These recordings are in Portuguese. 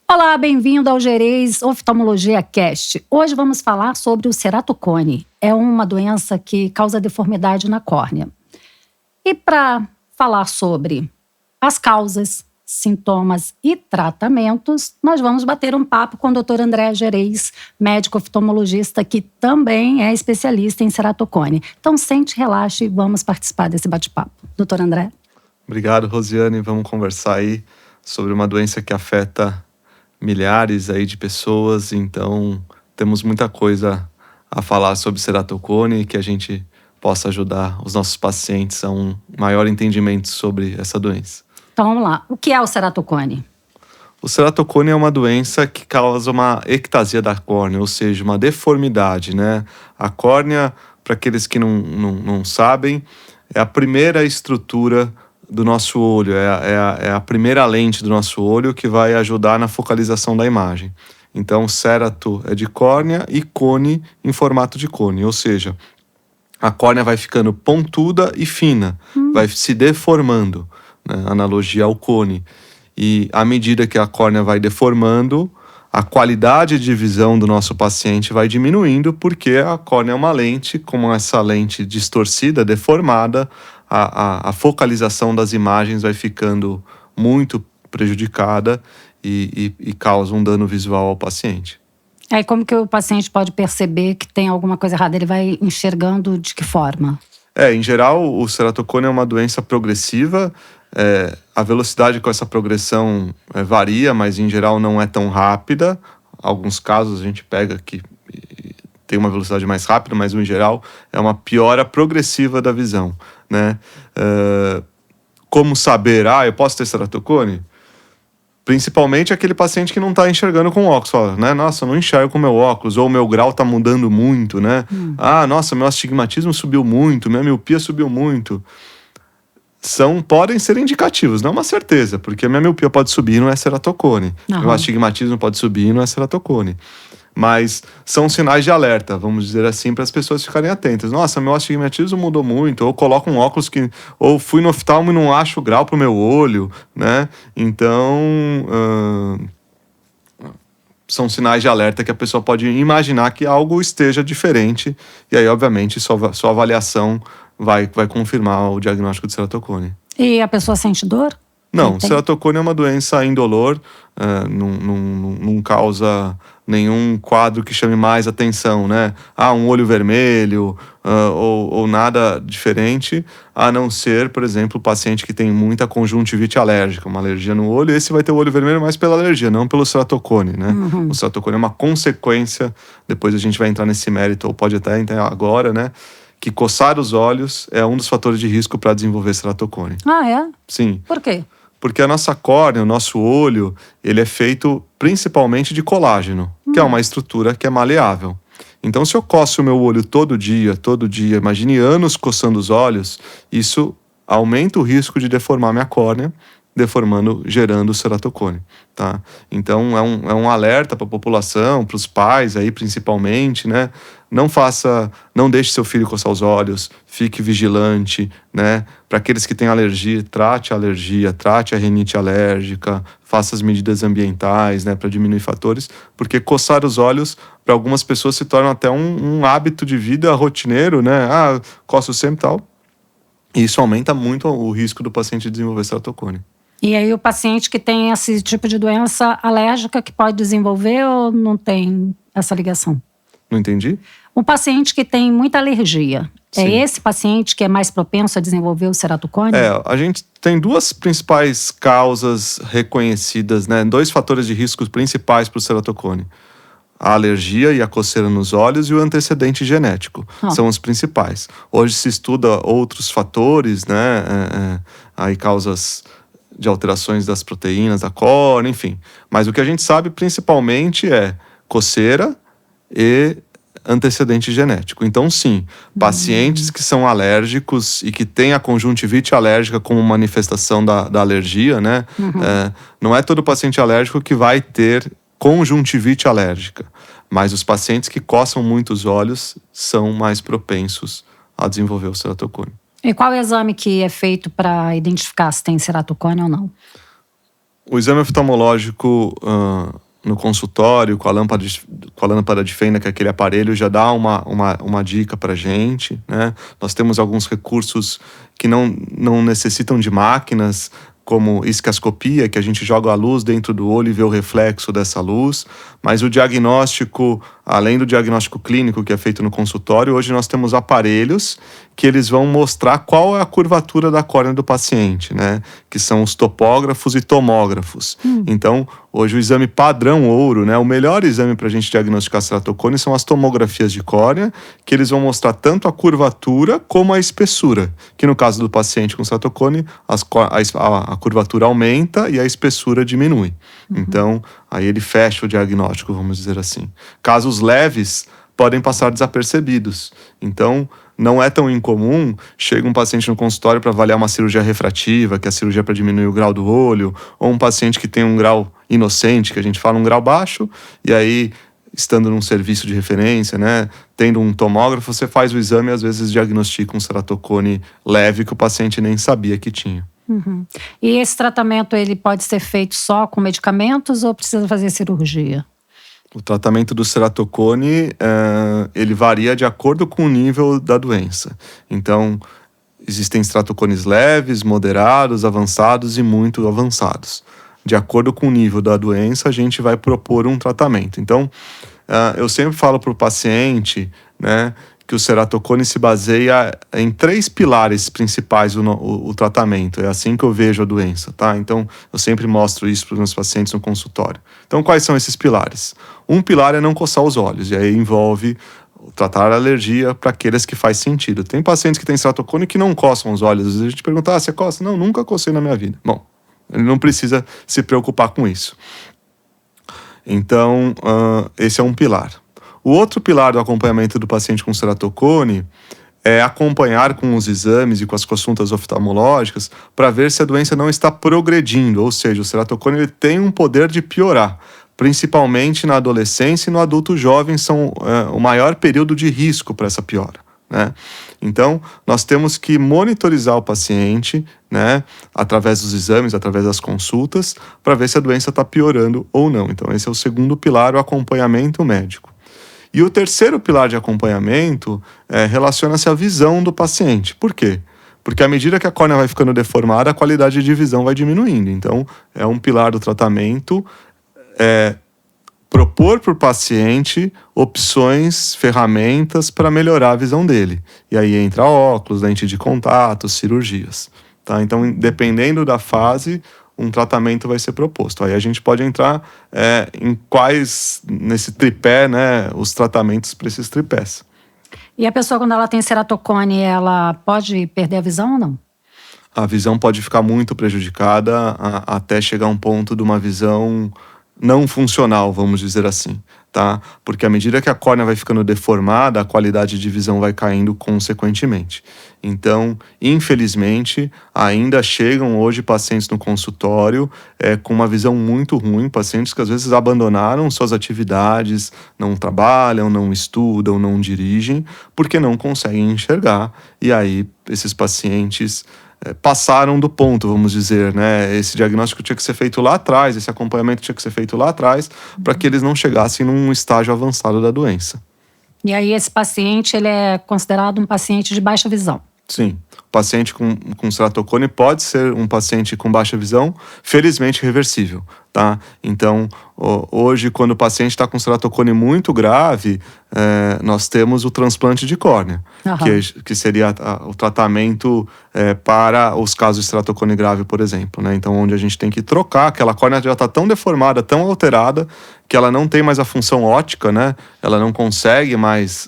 Olá, bem-vindo ao Gerês Oftalmologia Cast. Hoje vamos falar sobre o ceratocone. É uma doença que causa deformidade na córnea. E para falar sobre as causas, sintomas e tratamentos, nós vamos bater um papo com o Dr. André Gerês, médico oftalmologista que também é especialista em ceratocone. Então sente, relaxe e vamos participar desse bate-papo. Dr. André. Obrigado, Rosiane. Vamos conversar aí sobre uma doença que afeta milhares aí de pessoas, então temos muita coisa a falar sobre ceratocone e que a gente possa ajudar os nossos pacientes a um maior entendimento sobre essa doença. Então vamos lá, o que é o ceratocone? O ceratocone é uma doença que causa uma ectasia da córnea, ou seja, uma deformidade, né? A córnea, para aqueles que não sabem, é a primeira estrutura do nosso olho, é a primeira lente do nosso olho que vai ajudar na focalização da imagem. Então, cerato é de córnea e cone em formato de cone, ou seja, a córnea vai ficando pontuda e fina, vai se deformando, né? Analogia ao cone. E à medida que a córnea vai deformando, a qualidade de visão do nosso paciente vai diminuindo, porque a córnea é uma lente, como essa lente distorcida, deformada, a focalização das imagens vai ficando muito prejudicada e causa um dano visual ao paciente. Aí como que o paciente pode perceber que tem alguma coisa errada? Ele vai enxergando de que forma? Em geral, o ceratocone é uma doença progressiva. A velocidade com essa progressão varia, mas em geral não é tão rápida. Alguns casos a gente pega que tem uma velocidade mais rápida, mas em geral é uma piora progressiva da visão, né? Como saber, eu posso ter ceratocone? Principalmente aquele paciente que não está enxergando com óculos, fala, né? Nossa, eu não enxergo com meu óculos, ou o meu grau está mudando muito, né? Nossa, meu astigmatismo subiu muito, minha miopia subiu muito. Podem ser indicativos, não é uma certeza, porque a minha miopia pode subir e não é ceratocone. Meu astigmatismo pode subir e não é ceratocone. Mas são sinais de alerta, vamos dizer assim, para as pessoas ficarem atentas. Nossa, meu astigmatismo mudou muito, ou coloco um óculos ou fui no oftalmo e não acho o grau para o meu olho, né? Então, são sinais de alerta que a pessoa pode imaginar que algo esteja diferente, e aí, obviamente, sua avaliação vai confirmar o diagnóstico de ceratocone. E a pessoa sente dor? Não, ceratocone é uma doença indolor, não causa nenhum quadro que chame mais atenção, né? Um olho vermelho ou nada diferente, a não ser, por exemplo, o paciente que tem muita conjuntivite alérgica, uma alergia no olho, esse vai ter o olho vermelho mais pela alergia, não pelo ceratocone, né? O ceratocone é uma consequência, depois a gente vai entrar nesse mérito, ou pode até entrar agora, né? Que coçar os olhos é um dos fatores de risco para desenvolver ceratocone. É? Sim. Por quê? Porque a nossa córnea, o nosso olho, ele é feito principalmente de colágeno, que é uma estrutura que é maleável. Então, se eu coço o meu olho todo dia, imagine anos coçando os olhos, isso aumenta o risco de deformar minha córnea, gerando ceratocone, tá? Então, é um alerta para a população, para os pais aí principalmente, né? Não deixe seu filho coçar os olhos, fique vigilante, né? Para aqueles que têm alergia, trate a rinite alérgica, faça as medidas ambientais, né? Para diminuir fatores, porque coçar os olhos, para algumas pessoas, se torna até um hábito de vida rotineiro, né? Coço sempre e tal. E isso aumenta muito o risco do paciente desenvolver ceratocone. E aí o paciente que tem esse tipo de doença alérgica que pode desenvolver ou não tem essa ligação? Não entendi? Um paciente que tem muita alergia, Sim. É esse paciente que é mais propenso a desenvolver o ceratocone? A gente tem duas principais causas reconhecidas, né? 2 fatores de risco principais para o ceratocone. A alergia e a coceira nos olhos e o antecedente genético. São os principais. Hoje se estuda outros fatores, né? Aí causas de alterações das proteínas da córnea, enfim. Mas o que a gente sabe principalmente é coceira e antecedente genético. Então, sim, pacientes que são alérgicos e que têm a conjuntivite alérgica como manifestação da alergia, né? Não é todo paciente alérgico que vai ter conjuntivite alérgica, mas os pacientes que coçam muito os olhos são mais propensos a desenvolver o ceratocone. E qual é o exame que é feito para identificar se tem ceratocone ou não? O exame oftalmológico no consultório, com a lâmpada de fenda, que é aquele aparelho, já dá uma dica para a gente, né? Nós temos alguns recursos que não necessitam de máquinas, como isquioscopia, que a gente joga a luz dentro do olho e vê o reflexo dessa luz. Mas o diagnóstico, além do diagnóstico clínico que é feito no consultório, hoje nós temos aparelhos que eles vão mostrar qual é a curvatura da córnea do paciente, né? Que são os topógrafos e tomógrafos. Então, hoje o exame padrão ouro, né? O melhor exame para a gente diagnosticar ceratocone são as tomografias de córnea, que eles vão mostrar tanto a curvatura como a espessura. Que no caso do paciente com ceratocone, a curvatura aumenta e a espessura diminui. Então, aí ele fecha o diagnóstico, vamos dizer assim. Casos leves podem passar desapercebidos. Então, não é tão incomum, chega um paciente no consultório para avaliar uma cirurgia refrativa, que é a cirurgia para diminuir o grau do olho, ou um paciente que tem um grau inocente, que a gente fala um grau baixo, e aí, estando num serviço de referência, né, tendo um tomógrafo, você faz o exame e às vezes diagnostica um ceratocone leve que o paciente nem sabia que tinha. E esse tratamento ele pode ser feito só com medicamentos ou precisa fazer cirurgia? O tratamento do ceratocone, ele varia de acordo com o nível da doença. Então, existem ceratocones leves, moderados, avançados e muito avançados. De acordo com o nível da doença, a gente vai propor um tratamento. Então, eu sempre falo para o paciente, né, que o ceratocone se baseia em 3 pilares principais o tratamento. É assim que eu vejo a doença, tá? Então, eu sempre mostro isso para os meus pacientes no consultório. Então, quais são esses pilares? Um pilar é não coçar os olhos, e aí envolve tratar a alergia para aqueles que faz sentido. Tem pacientes que têm ceratocone que não coçam os olhos. Às vezes a gente pergunta, você coça? Não, nunca cocei na minha vida. Bom, ele não precisa se preocupar com isso. Então, esse é um pilar. O outro pilar do acompanhamento do paciente com ceratocone é acompanhar com os exames e com as consultas oftalmológicas para ver se a doença não está progredindo, ou seja, o ceratocone ele tem um poder de piorar, principalmente na adolescência e no adulto jovem, são o maior período de risco para essa piora, né? Então, nós temos que monitorizar o paciente, né, através dos exames, através das consultas, para ver se a doença está piorando ou não. Então, esse é o segundo pilar, o acompanhamento médico. E o terceiro pilar de acompanhamento relaciona-se à visão do paciente. Por quê? Porque à medida que a córnea vai ficando deformada, a qualidade de visão vai diminuindo. Então, é um pilar do tratamento propor para o paciente opções, ferramentas para melhorar a visão dele. E aí entra óculos, lente de contato, cirurgias. Tá? Então, dependendo da fase, um tratamento vai ser proposto. Aí a gente pode entrar nesse tripé, né, os tratamentos para esses tripés. E a pessoa, quando ela tem ceratocone, ela pode perder a visão ou não? A visão pode ficar muito prejudicada até chegar a um ponto de uma visão não funcional, vamos dizer assim, tá? Porque à medida que a córnea vai ficando deformada, a qualidade de visão vai caindo consequentemente. Então, infelizmente, ainda chegam hoje pacientes no consultório com uma visão muito ruim, pacientes que às vezes abandonaram suas atividades, não trabalham, não estudam, não dirigem, porque não conseguem enxergar. E aí, esses pacientes passaram do ponto, vamos dizer, né? Esse diagnóstico tinha que ser feito lá atrás, esse acompanhamento tinha que ser feito lá atrás, para que eles não chegassem num estágio avançado da doença. E aí esse paciente, ele é considerado um paciente de baixa visão? Sim. O paciente com ceratocone pode ser um paciente com baixa visão, felizmente reversível, tá? Então, hoje, quando o paciente está com ceratocone muito grave, nós temos o transplante de córnea, que seria o tratamento para os casos de ceratocone grave, por exemplo, né? Então, onde a gente tem que trocar, aquela córnea já está tão deformada, tão alterada, que ela não tem mais a função óptica, né? Ela não consegue mais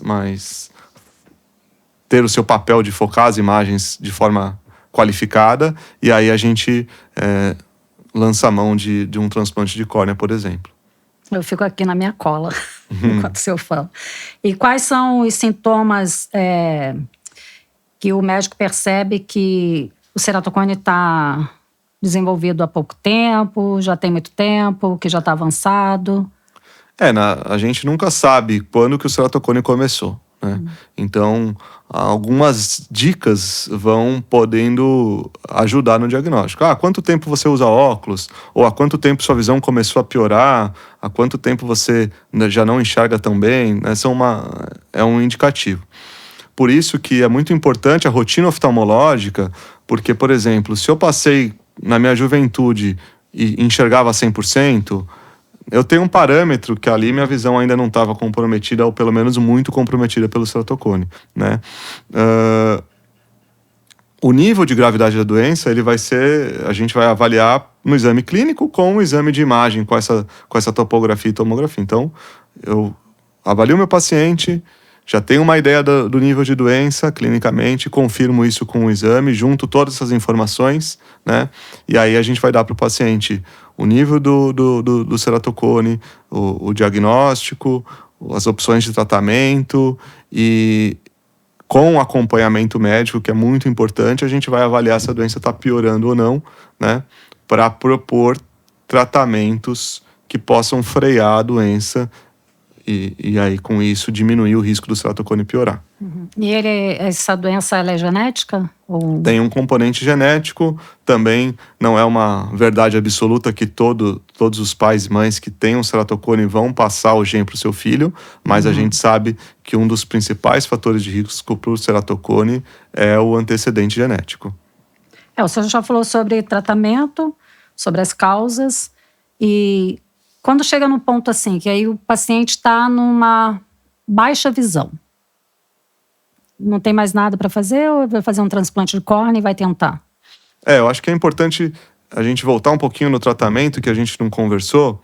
ter o seu papel de focar as imagens de forma qualificada, e aí a gente lança a mão de um transplante de córnea, por exemplo. Eu fico aqui na minha cola, enquanto o senhor fala. E quais são os sintomas que o médico percebe que o ceratocone está desenvolvido há pouco tempo, já tem muito tempo, que já está avançado? A gente nunca sabe quando que o ceratocone começou, né? Então, algumas dicas vão podendo ajudar no diagnóstico. Quanto tempo você usa óculos? Ou há quanto tempo sua visão começou a piorar? Há quanto tempo você já não enxerga tão bem? Né? É um indicativo. Por isso que é muito importante a rotina oftalmológica, porque, por exemplo, se eu passei na minha juventude e enxergava 100%, eu tenho um parâmetro que ali minha visão ainda não estava comprometida, ou pelo menos muito comprometida pelo ceratocone, né? O nível de gravidade da doença, a gente vai avaliar no exame clínico com o exame de imagem, com essa topografia e tomografia. Então, eu avalio meu paciente, já tenho uma ideia do nível de doença clinicamente, confirmo isso com o exame, junto todas essas informações, né? E aí a gente vai dar para o paciente o nível do ceratocone, o diagnóstico, as opções de tratamento e com acompanhamento médico, que é muito importante, a gente vai avaliar se a doença está piorando ou não, né? Para propor tratamentos que possam frear a doença e aí, com isso, diminuir o risco do ceratocone piorar. E essa doença ela é genética? Ou... Tem um componente genético, também não é uma verdade absoluta que todos os pais e mães que têm um ceratocone vão passar o gene para o seu filho, mas a gente sabe que um dos principais fatores de risco para o ceratocone é o antecedente genético. O senhor já falou sobre tratamento, sobre as causas, e quando chega num ponto assim, que aí o paciente está numa baixa visão, não tem mais nada para fazer, ou vai fazer um transplante de córnea e vai tentar? Eu acho que é importante a gente voltar um pouquinho no tratamento que a gente não conversou.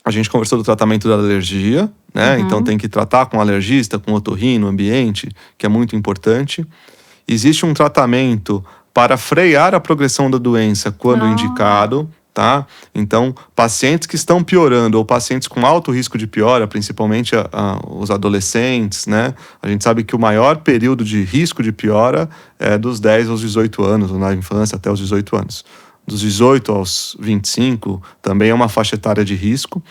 A gente conversou do tratamento da alergia, né? Então tem que tratar com alergista, com otorrino, ambiente, que é muito importante. Existe um tratamento para frear a progressão da doença quando indicado, tá? Então, pacientes que estão piorando ou pacientes com alto risco de piora, principalmente os adolescentes, né? A gente sabe que o maior período de risco de piora é dos 10 aos 18 anos, ou na infância até os 18 anos. Dos 18 aos 25 também é uma faixa etária de risco.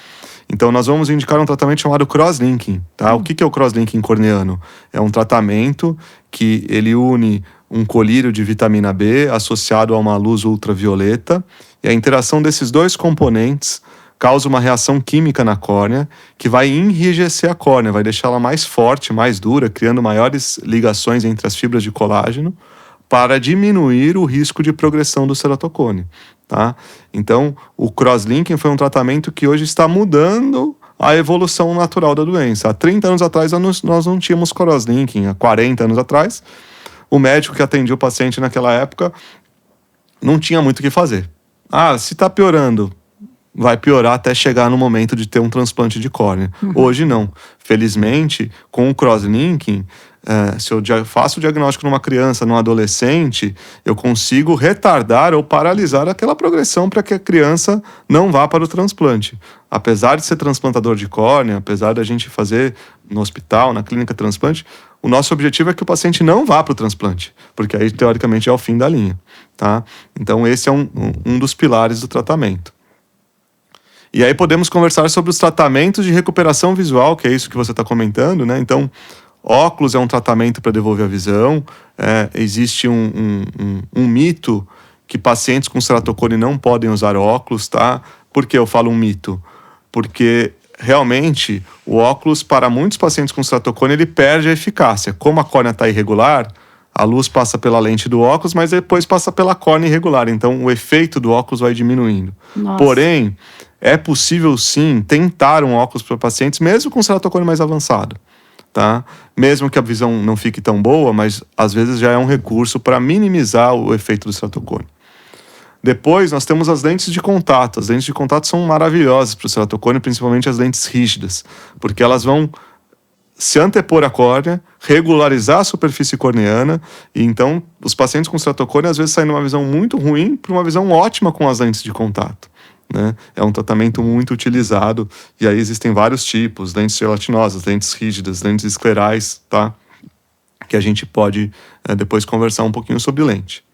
Então, nós vamos indicar um tratamento chamado crosslinking, tá? O que é o crosslinking corneano? É um tratamento que ele une um colírio de vitamina B associado a uma luz ultravioleta, e a interação desses dois componentes causa uma reação química na córnea que vai enrijecer a córnea, vai deixá-la mais forte, mais dura, criando maiores ligações entre as fibras de colágeno para diminuir o risco de progressão do ceratocone, tá? Então, o crosslinking foi um tratamento que hoje está mudando a evolução natural da doença. Há 30 anos atrás nós não tínhamos crosslinking, há 40 anos atrás o médico que atendia o paciente naquela época não tinha muito o que fazer. Se está piorando, vai piorar até chegar no momento de ter um transplante de córnea. Hoje não. Felizmente, com o crosslinking, se eu faço o diagnóstico numa criança, num adolescente, eu consigo retardar ou paralisar aquela progressão para que a criança não vá para o transplante. Apesar de ser transplantador de córnea, apesar da gente fazer no hospital, na clínica transplante, o nosso objetivo é que o paciente não vá para o transplante, porque aí, teoricamente, é o fim da linha, tá? Então, esse é um dos pilares do tratamento. E aí podemos conversar sobre os tratamentos de recuperação visual, que é isso que você está comentando, né? Então, óculos é um tratamento para devolver a visão. Existe um mito que pacientes com ceratocone não podem usar óculos, tá? Por que eu falo um mito? Porque realmente o óculos, para muitos pacientes com ceratocone, ele perde a eficácia. Como a córnea está irregular, a luz passa pela lente do óculos, mas depois passa pela córnea irregular. Então, o efeito do óculos vai diminuindo. Nossa. Porém, é possível sim tentar um óculos para pacientes, mesmo com ceratocone mais avançado, tá? Mesmo que a visão não fique tão boa, mas às vezes já é um recurso para minimizar o efeito do ceratocone. Depois, nós temos as lentes de contato. As lentes de contato são maravilhosas para o ceratocone, principalmente as lentes rígidas, porque elas vão se antepor à córnea, regularizar a superfície corneana, e então os pacientes com ceratocone às vezes saem de uma visão muito ruim para uma visão ótima com as lentes de contato, né? É um tratamento muito utilizado, e aí existem vários tipos: lentes gelatinosas, lentes rígidas, lentes esclerais, tá? Que a gente pode depois conversar um pouquinho sobre lente.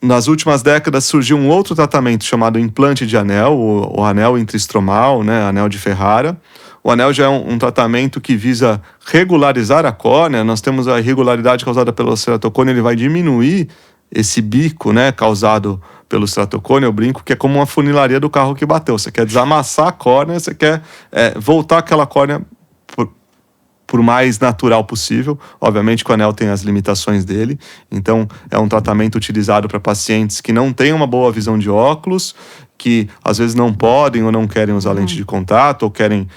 Nas últimas décadas surgiu um outro tratamento chamado implante de anel, o anel intraestromal, né, anel de Ferrara. O anel já é um tratamento que visa regularizar a córnea. Nós temos a irregularidade causada pelo ceratocone, ele vai diminuir esse bico, né, causado pelo ceratocone. Eu brinco que é como uma funilaria do carro que bateu. Você quer desamassar a córnea, você quer voltar aquela córnea por mais natural possível. Obviamente que o anel tem as limitações dele, então é um tratamento utilizado para pacientes que não têm uma boa visão de óculos, que às vezes não podem ou não querem usar lente de contato, ou querem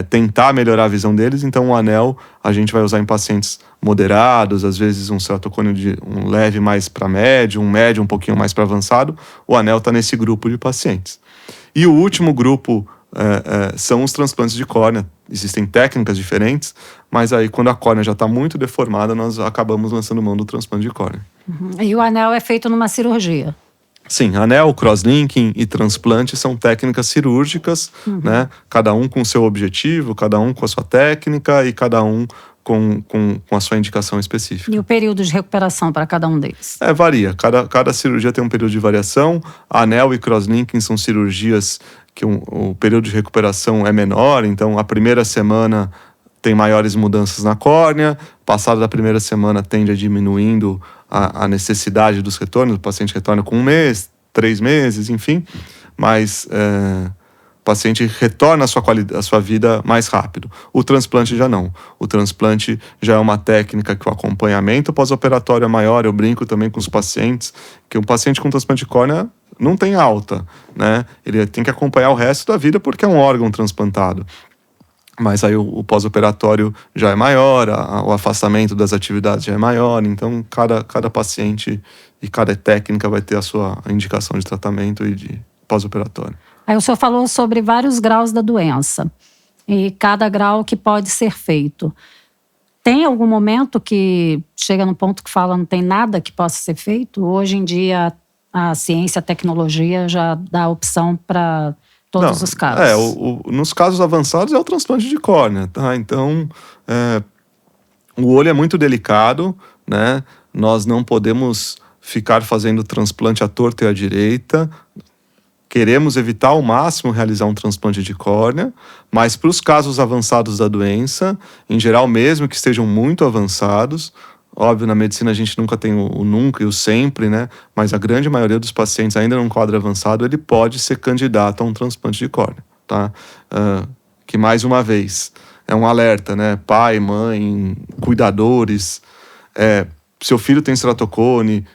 tentar melhorar a visão deles. Então o anel a gente vai usar em pacientes moderados, às vezes um ceratocone de um leve mais para médio, um médio um pouquinho mais para avançado. O anel está nesse grupo de pacientes. E o último grupo são os transplantes de córnea. Existem técnicas diferentes, mas aí quando a córnea já está muito deformada, nós acabamos lançando mão do transplante de córnea. E o anel é feito numa cirurgia? Sim, anel, crosslinking e transplante são técnicas cirúrgicas, né? Cada um com seu objetivo, cada um com a sua técnica e cada um com a sua indicação específica. E o período de recuperação para cada um deles? Varia. Cada cirurgia tem um período de variação. Anel e crosslinking são cirurgias que o período de recuperação é menor, então a primeira semana tem maiores mudanças na córnea, passada da primeira semana tende a diminuindo a necessidade dos retornos, o paciente retorna com 1 mês, 3 meses, enfim, mas o paciente retorna a sua vida mais rápido. O transplante já não. O transplante já é uma técnica que o acompanhamento pós-operatório é maior. Eu brinco também com os pacientes que um paciente com transplante de córnea não tem alta, né? Ele tem que acompanhar o resto da vida porque é um órgão transplantado. Mas aí o pós-operatório já é maior, o afastamento das atividades já é maior, então cada paciente e cada técnica vai ter a sua indicação de tratamento e de pós-operatório. Aí o senhor falou sobre vários graus da doença e cada grau que pode ser feito. Tem algum momento que chega no ponto que fala não tem nada que possa ser feito? Hoje em dia a ciência, a tecnologia já dá opção para todos os casos. Nos casos avançados é o transplante de córnea, tá? Então, o olho é muito delicado, né? Nós não podemos ficar fazendo transplante à torta e à direita. Queremos evitar ao máximo realizar um transplante de córnea, mas para os casos avançados da doença, em geral, mesmo que estejam muito avançados, óbvio, na medicina a gente nunca tem o nunca e o sempre, né? Mas a grande maioria dos pacientes, ainda num quadro avançado, ele pode ser candidato a um transplante de córnea, tá? Que, mais uma vez, é um alerta, né? Pai, mãe, cuidadores, seu filho tem ceratocone,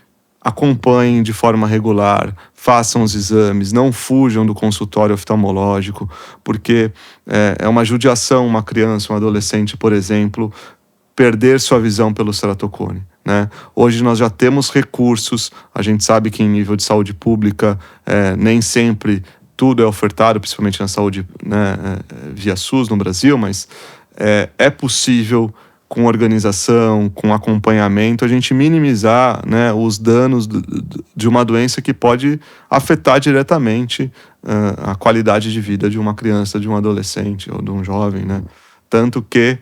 acompanhem de forma regular, façam os exames, não fujam do consultório oftalmológico, porque é uma judiação uma criança, um adolescente, por exemplo, perder sua visão pelo ceratocone, né? Hoje nós já temos recursos, a gente sabe que em nível de saúde pública nem sempre tudo é ofertado, principalmente na saúde, né, via SUS no Brasil, mas é possível, com organização, com acompanhamento, a gente minimizar, né, os danos de uma doença que pode afetar diretamente a qualidade de vida de uma criança, de um adolescente ou de um jovem, né? Tanto que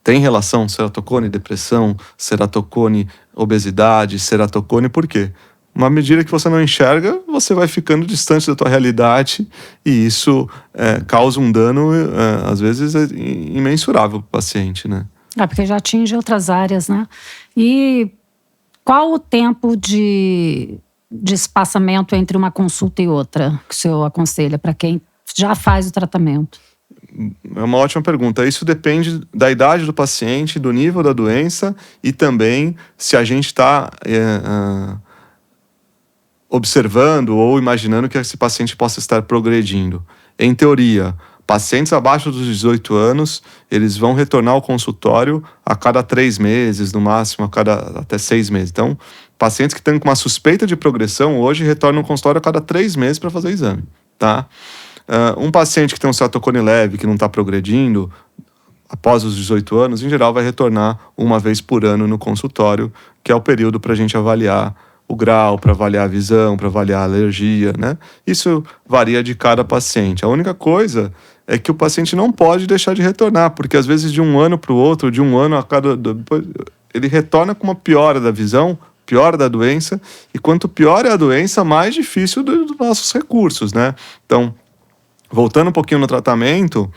tem relação ceratocone, depressão, ceratocone, obesidade, ceratocone, por quê? Uma medida que você não enxerga, você vai ficando distante da tua realidade e isso causa um dano, às vezes, imensurável para o paciente, né? Porque já atinge outras áreas, né? E qual o tempo de espaçamento entre uma consulta e outra que o senhor aconselha para quem já faz o tratamento? É uma ótima pergunta. Isso depende da idade do paciente, do nível da doença e também se a gente está observando ou imaginando que esse paciente possa estar progredindo. Em teoria, pacientes abaixo dos 18 anos, eles vão retornar ao consultório a cada 3 meses, no máximo até 6 meses. Então, pacientes que estão com uma suspeita de progressão, hoje retornam ao consultório a cada 3 meses para fazer exame, tá? Um paciente que tem um ceratocone leve, que não está progredindo, após os 18 anos, em geral vai retornar 1 vez por ano no consultório, que é o período para a gente avaliar o grau, para avaliar a visão, para avaliar a alergia, né? Isso varia de cada paciente. A única coisa é que o paciente não pode deixar de retornar, porque às vezes de um ano para o outro, de um ano a cada... ele retorna com uma piora da visão, piora da doença, e quanto pior é a doença, mais difícil dos nossos recursos, né? Então, Voltando um pouquinho no tratamento,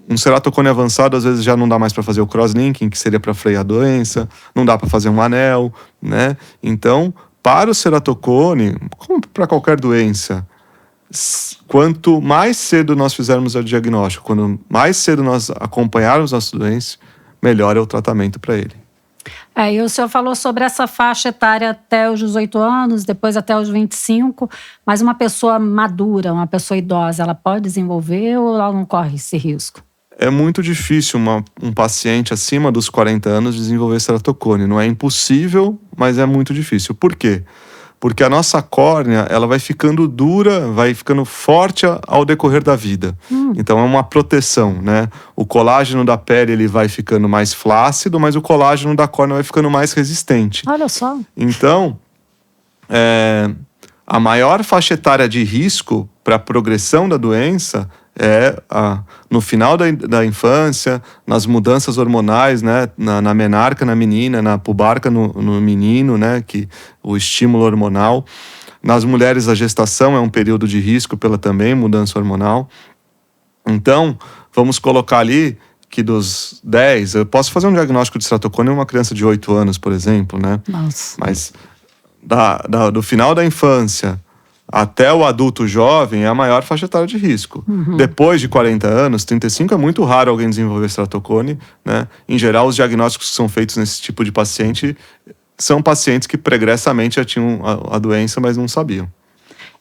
um ceratocone avançado às vezes já não dá mais para fazer o crosslinking, que seria para frear a doença, não dá para fazer um anel, né? Então, para o ceratocone, como para qualquer doença, quanto mais cedo nós fizermos o diagnóstico, quanto mais cedo nós acompanharmos nossa doença, melhor é o tratamento para ele. E o senhor falou sobre essa faixa etária até os 18 anos, depois até os 25, mas uma pessoa madura, uma pessoa idosa, ela pode desenvolver ou ela não corre esse risco? É muito difícil um paciente acima dos 40 anos desenvolver ceratocone. Não é impossível, mas é muito difícil. Por quê? Porque a nossa córnea, ela vai ficando dura, vai ficando forte ao decorrer da vida. Então é uma proteção, né? O colágeno da pele, ele vai ficando mais flácido, mas o colágeno da córnea vai ficando mais resistente. Olha só. Então, a maior faixa etária de risco para a progressão da doença no final da infância, nas mudanças hormonais, né? Na menarca, na menina, na pubarca, no menino, né? Que o estímulo hormonal. Nas mulheres, a gestação é um período de risco pela também mudança hormonal. Então, vamos colocar ali que dos 10, eu posso fazer um diagnóstico de ceratocone em uma criança de 8 anos, por exemplo, né? Nossa. Mas do final da infância até o adulto jovem é a maior faixa etária de risco. Depois de 40 anos, 35, é muito raro alguém desenvolver ceratocone, né? Em geral, os diagnósticos que são feitos nesse tipo de paciente são pacientes que pregressamente já tinham a doença, mas não sabiam.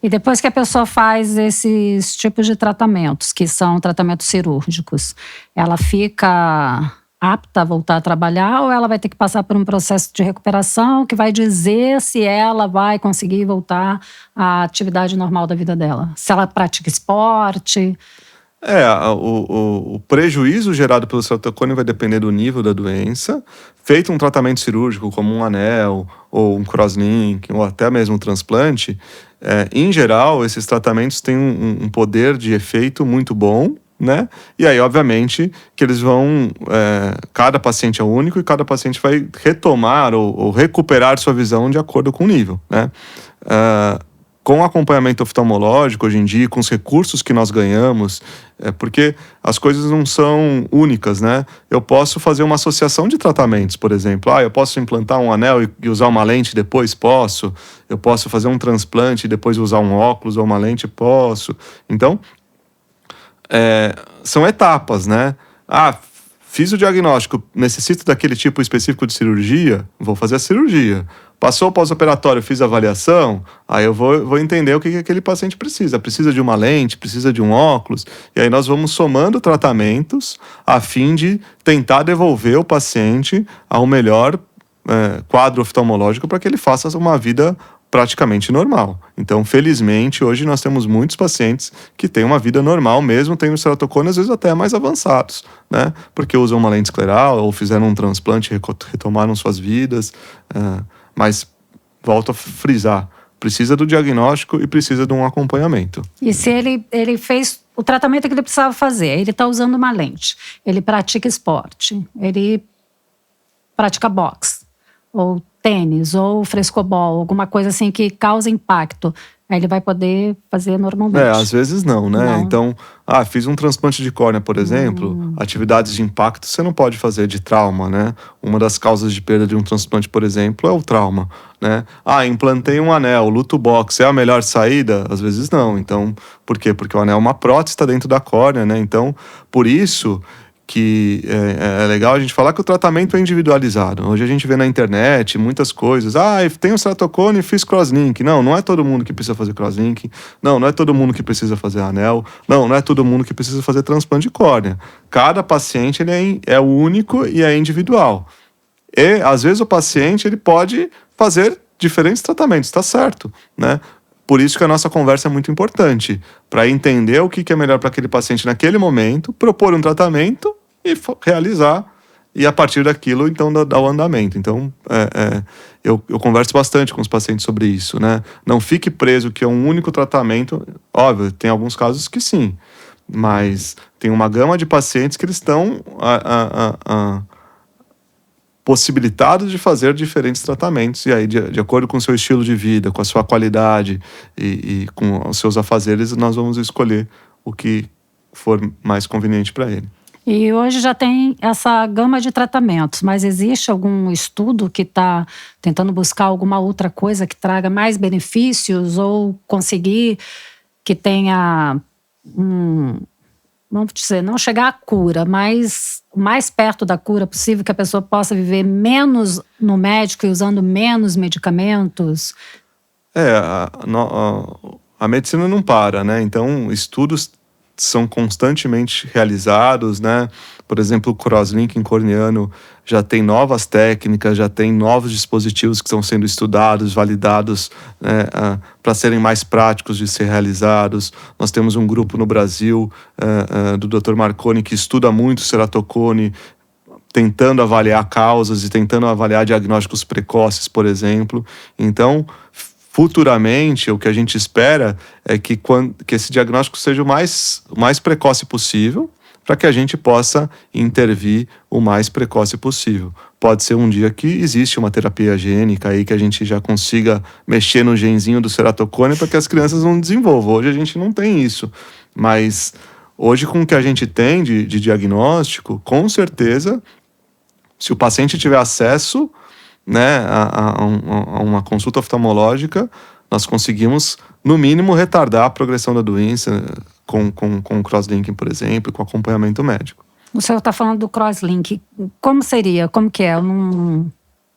E depois que a pessoa faz esses tipos de tratamentos, que são tratamentos cirúrgicos, ela fica apta a voltar a trabalhar ou ela vai ter que passar por um processo de recuperação que vai dizer se ela vai conseguir voltar à atividade normal da vida dela? Se ela pratica esporte? O prejuízo gerado pelo ceratocone vai depender do nível da doença. Feito um tratamento cirúrgico como um anel, ou um crosslink, ou até mesmo um transplante, em geral, esses tratamentos têm um poder de efeito muito bom, né? E aí, obviamente, que eles vão... cada paciente é único e cada paciente vai retomar ou recuperar sua visão de acordo com o nível, né? Com acompanhamento oftalmológico, hoje em dia, com os recursos que nós ganhamos, porque as coisas não são únicas, né? Eu posso fazer uma associação de tratamentos, por exemplo. Eu posso implantar um anel e usar uma lente depois? Posso. Eu posso fazer um transplante e depois usar um óculos ou uma lente? Posso. Então, são etapas, né? Fiz o diagnóstico, necessito daquele tipo específico de cirurgia, vou fazer a cirurgia. Passou o pós-operatório, fiz a avaliação, aí eu vou entender o que aquele paciente precisa. Precisa de uma lente, precisa de um óculos. E aí nós vamos somando tratamentos a fim de tentar devolver o paciente ao melhor quadro oftalmológico para que ele faça uma vida praticamente normal. Então, felizmente, hoje nós temos muitos pacientes que têm uma vida normal, mesmo tendo ceratocone, às vezes até mais avançados, né? Porque usam uma lente escleral ou fizeram um transplante, retomaram suas vidas. Mas, volto a frisar, precisa do diagnóstico e precisa de um acompanhamento. E se ele fez o tratamento que ele precisava fazer, ele está usando uma lente, ele pratica esporte, ele pratica boxe, ou tênis, ou frescobol, alguma coisa assim que causa impacto, aí ele vai poder fazer normalmente. Às vezes não, né? Não. Então, fiz um transplante de córnea, por exemplo, atividades de impacto você não pode fazer de trauma, né? Uma das causas de perda de um transplante, por exemplo, é o trauma, né? Implantei um anel, luto box, é a melhor saída? Às vezes não. Então, por quê? Porque o anel é uma prótese, está dentro da córnea, né? Então, por isso que é legal a gente falar que o tratamento é individualizado. Hoje a gente vê na internet muitas coisas. Tenho ceratocone e fiz crosslink. Não é todo mundo que precisa fazer crosslink. Não é todo mundo que precisa fazer anel. Não é todo mundo que precisa fazer transplante de córnea. Cada paciente ele é único e é individual. E, às vezes, o paciente ele pode fazer diferentes tratamentos, tá certo, né? Por isso que a nossa conversa é muito importante, para entender o que é melhor para aquele paciente naquele momento, propor um tratamento e realizar, e a partir daquilo, então, dar o andamento. Então, eu converso bastante com os pacientes sobre isso, né? Não fique preso que é um único tratamento. Óbvio, tem alguns casos que sim, mas tem uma gama de pacientes que eles estão possibilitados de fazer diferentes tratamentos, e aí, de acordo com o seu estilo de vida, com a sua qualidade e com os seus afazeres, nós vamos escolher o que for mais conveniente para ele. E hoje já tem essa gama de tratamentos, mas existe algum estudo que está tentando buscar alguma outra coisa que traga mais benefícios ou conseguir que tenha, vamos dizer, não chegar à cura, mas o mais perto da cura possível, que a pessoa possa viver menos no médico e usando menos medicamentos? A medicina não para, né? Então, estudos são constantemente realizados, né? Por exemplo, o crosslinking corneano já tem novas técnicas, já tem novos dispositivos que estão sendo estudados, validados, né, para serem mais práticos de ser realizados. Nós temos um grupo no Brasil do Dr. Marconi que estuda muito o ceratocone, tentando avaliar causas e tentando avaliar diagnósticos precoces, por exemplo. Então, futuramente, o que a gente espera é que esse diagnóstico seja o mais precoce possível, para que a gente possa intervir o mais precoce possível. Pode ser um dia que existe uma terapia gênica aí, que a gente já consiga mexer no genzinho do ceratocone para que as crianças não desenvolvam. Hoje a gente não tem isso, mas hoje com o que a gente tem de diagnóstico, com certeza, se o paciente tiver acesso, né, a uma consulta oftalmológica, nós conseguimos, no mínimo, retardar a progressão da doença com crosslinking, por exemplo, com acompanhamento médico. O senhor está falando do crosslink. Como seria? Como que é? Eu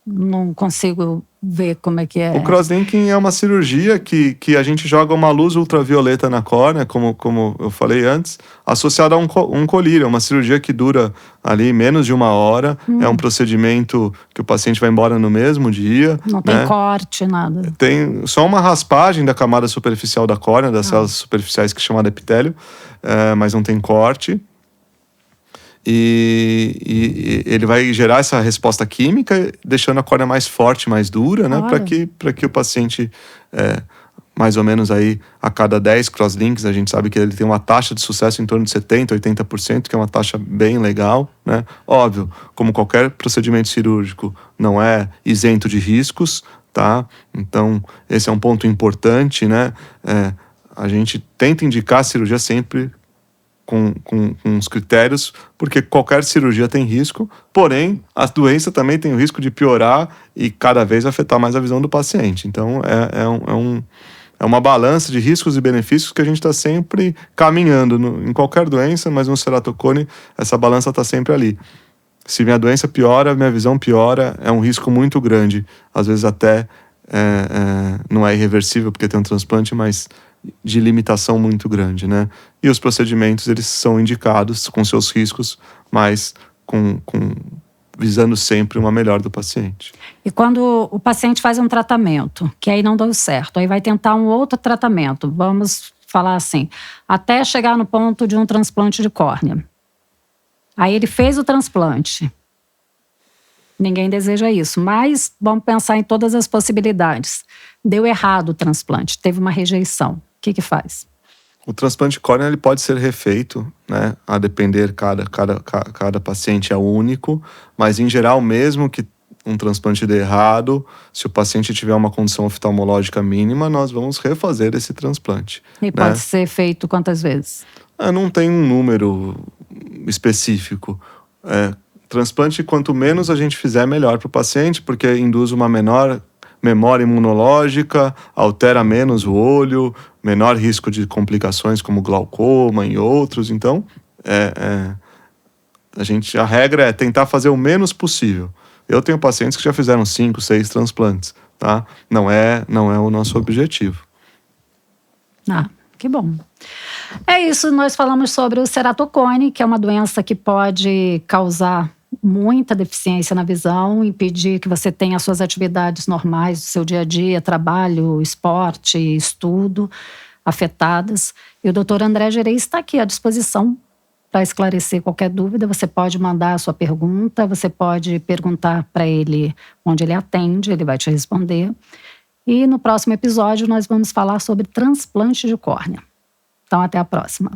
não consigo ver como é que é. O crosslinking é uma cirurgia que a gente joga uma luz ultravioleta na córnea, como eu falei antes, associada a um colírio. É uma cirurgia que dura ali menos de 1 hora. É um procedimento que o paciente vai embora no mesmo dia. Não tem corte, nada. Tem só uma raspagem da camada superficial da córnea, das células superficiais, que é chamada epitélio, mas não tem corte. E ele vai gerar essa resposta química, deixando a córnea mais forte, mais dura, né? Para que o paciente, mais ou menos aí, a cada 10 crosslinks, a gente sabe que ele tem uma taxa de sucesso em torno de 70%, 80%, que é uma taxa bem legal, né? Óbvio, como qualquer procedimento cirúrgico, não é isento de riscos, tá? Então, esse é um ponto importante, né? A gente tenta indicar a cirurgia sempre com os critérios, porque qualquer cirurgia tem risco, porém, a doença também tem o risco de piorar e cada vez afetar mais a visão do paciente. Então, é uma balança de riscos e benefícios que a gente está sempre caminhando em qualquer doença, mas no ceratocone, essa balança está sempre ali. Se minha doença piora, minha visão piora, é um risco muito grande. Às vezes até não é irreversível, porque tem um transplante, mas de limitação muito grande, né? E os procedimentos, eles são indicados com seus riscos, mas visando sempre uma melhora do paciente. E quando o paciente faz um tratamento, que aí não deu certo, aí vai tentar um outro tratamento, vamos falar assim, até chegar no ponto de um transplante de córnea. Aí ele fez o transplante. Ninguém deseja isso, mas vamos pensar em todas as possibilidades. Deu errado o transplante, teve uma rejeição. O que faz? O transplante de córnea, ele pode ser refeito, né? A depender, cada paciente é único, mas em geral, mesmo que um transplante dê errado, se o paciente tiver uma condição oftalmológica mínima, nós vamos refazer esse transplante. E pode ser feito quantas vezes? Não tem um número específico. Transplante, quanto menos a gente fizer, melhor para o paciente, porque induz uma menor memória imunológica, altera menos o olho, menor risco de complicações como glaucoma e outros. Então, a regra é tentar fazer o menos possível. Eu tenho pacientes que já fizeram 5, 6 transplantes, tá? Não é o nosso objetivo. Que bom. É isso, nós falamos sobre o ceratocone, que é uma doença que pode causar muita deficiência na visão, impedir que você tenha as suas atividades normais do seu dia a dia, trabalho, esporte, estudo, afetadas. E o Dr. André Gereis está aqui à disposição para esclarecer qualquer dúvida. Você pode mandar a sua pergunta, você pode perguntar para ele onde ele atende, ele vai te responder. E no próximo episódio nós vamos falar sobre transplante de córnea. Então, até a próxima.